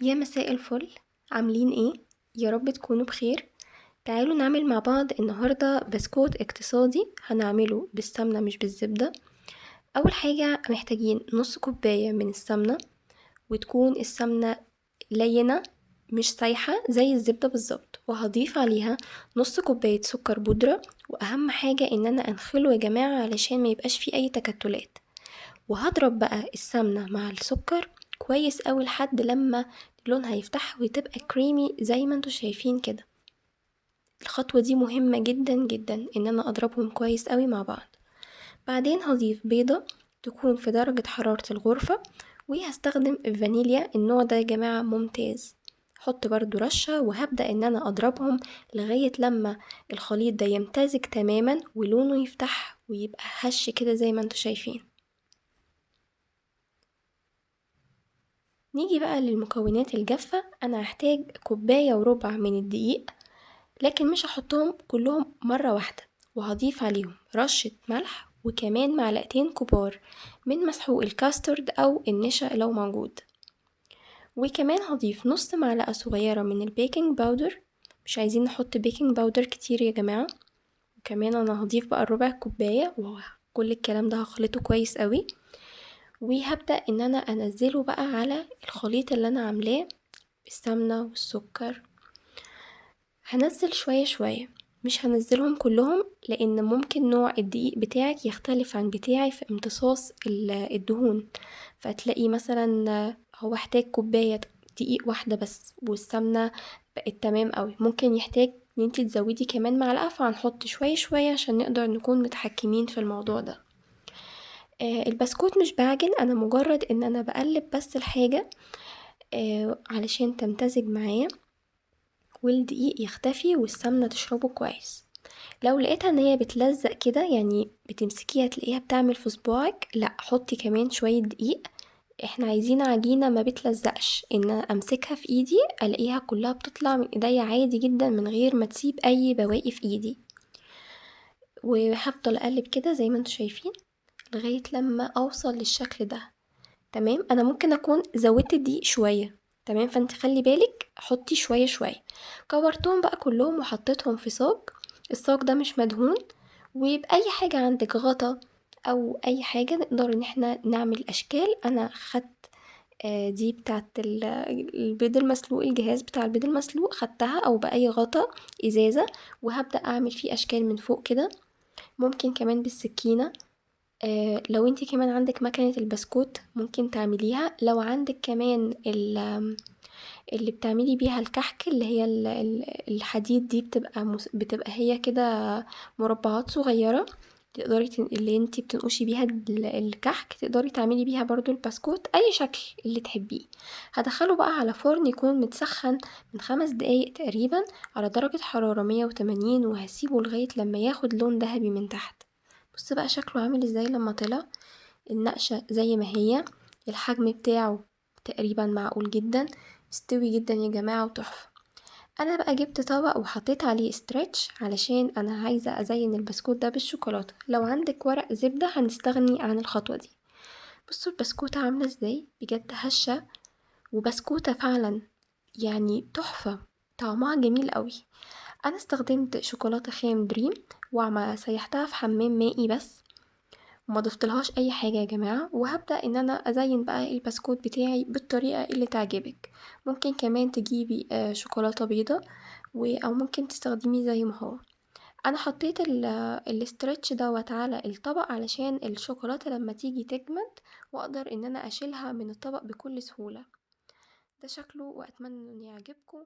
يا مساء الفل، عاملين ايه؟ يا رب تكونوا بخير. تعالوا نعمل مع بعض النهاردة بسكوت اقتصادي، هنعمله بالسمنة مش بالزبدة. اول حاجة محتاجين نص كوباية من السمنة، وتكون السمنة لينة مش سايحة زي الزبدة بالظبط، وهضيف عليها نص كوباية سكر بودرة. واهم حاجة ان انا انخله يا جماعة علشان ما يبقاش فيه اي تكتلات. وهضرب بقى السمنة مع السكر كويس اوي لحد لما لونها يفتح وتبقى كريمي زي ما انتوا شايفين كده. الخطوة دي مهمة جدا جدا ان انا اضربهم كويس اوي مع بعض. بعدين هضيف بيضة تكون في درجة حرارة الغرفة، وهستخدم الفانيليا، النوع ده يا جماعة ممتاز. حط برضو رشة، وهبدأ ان انا اضربهم لغاية لما الخليط ده يمتزج تماما ولونه يفتح ويبقى هش كده زي ما انتوا شايفين. نيجي بقى للمكونات الجافة. انا هحتاج كوباية وربع من الدقيق، لكن مش هحطهم كلهم مرة واحدة. وهضيف عليهم رشة ملح، وكمان معلقتين كبار من مسحوق الكاسترد او النشا لو موجود. وكمان هضيف نص معلقة صغيرة من البيكنج باودر، مش عايزين نحط بيكنج باودر كتير يا جماعة. وكمان انا هضيف بقى ربع كوباية، وكل الكلام ده هخلطه كويس قوي. وهبدأ ان انا انزله بقى على الخليط اللي انا عاملاه بالسمنة والسكر. هنزل شوية شوية، مش هنزلهم كلهم، لان ممكن نوع الدقيق بتاعك يختلف عن بتاعي في امتصاص الدهون. فتلاقي مثلا هو احتاج كوباية دقيق واحدة بس، والسمنة بقت تمام قوي، ممكن يحتاج ان انتي تزودي كمان معلقة، فهنحط شوية شوية عشان نقدر نكون متحكمين في الموضوع ده. البسكوت مش بعجن، انا مجرد ان انا بقلب بس الحاجة علشان تمتزج معايا والدقيق يختفي والسمنة تشربه كويس. لو لقيتها ان هي بتلزق كده، يعني بتمسكيها تلاقيها بتعمل في صباعك، لا حطي كمان شوية دقيق. احنا عايزين عجينة ما بتلزقش، ان انا امسكها في ايدي الاقيها كلها بتطلع من ايديا عادي جدا من غير ما تسيب اي بواقي في ايدي. وهفضل اقلب كده زي ما انتوا شايفين لغاية لما اوصل للشكل ده. تمام، انا ممكن اكون زودت الدقيق شوية. تمام، فانت خلي بالك حطي شوية شوية. كورتهم بقى كلهم وحطيتهم في صاج. الصاج ده مش مدهون، وبأي حاجة عندك غطا او اي حاجة نقدر ان احنا نعمل اشكال. انا خدت دي بتاعت البيض المسلوق، الجهاز بتاع البيض المسلوق، خدتها او بأي غطا ازازة، وهبدأ اعمل فيه اشكال من فوق كده. ممكن كمان بالسكينة. لو انتي كمان عندك مكنة البسكوت ممكن تعمليها. لو عندك كمان اللي بتعملي بيها الكحك، اللي هي الحديد دي، بتبقى هي كده مربعات صغيرة. تقدري اللي انتي بتنقشي بيها الكحك، تقدري تعملي بيها برضو البسكوت اي شكل اللي تحبيه. هدخله بقى على فرن يكون متسخن من 5 دقايق تقريبا على درجة حرارة 180، وهسيبه لغاية لما ياخد لون ذهبي من تحت. بص بقى شكله عامل ازاي لما طلع. النقشة زي ما هي، الحجم بتاعه تقريبا معقول جدا، مستوي جدا يا جماعة وتحفة. انا بقى جبت طبق وحطيت عليه استرتش علشان انا عايزة ازين البسكوت ده بالشوكولاتة. لو عندك ورق زبدة هنستغني عن الخطوة دي. بصوا البسكوتة عاملة ازاي، بجد هشة وبسكوتة فعلا، يعني تحفة، طعمها جميل قوي. انا استخدمت شوكولاتة خام دريم، وعم سيحتها في حمام مائي بس، وما ضفتلهاش اي حاجة يا جماعة. وهبدأ ان انا ازين بقى البسكوت بتاعي بالطريقة اللي تعجبك. ممكن كمان تجيبي شوكولاتة بيضة، او ممكن تستخدميه زي ما هو. انا حطيت الاسترتش دوت على الطبق علشان الشوكولاتة لما تيجي تجمد، واقدر ان انا اشيلها من الطبق بكل سهولة. ده شكله، واتمنى انه يعجبكم.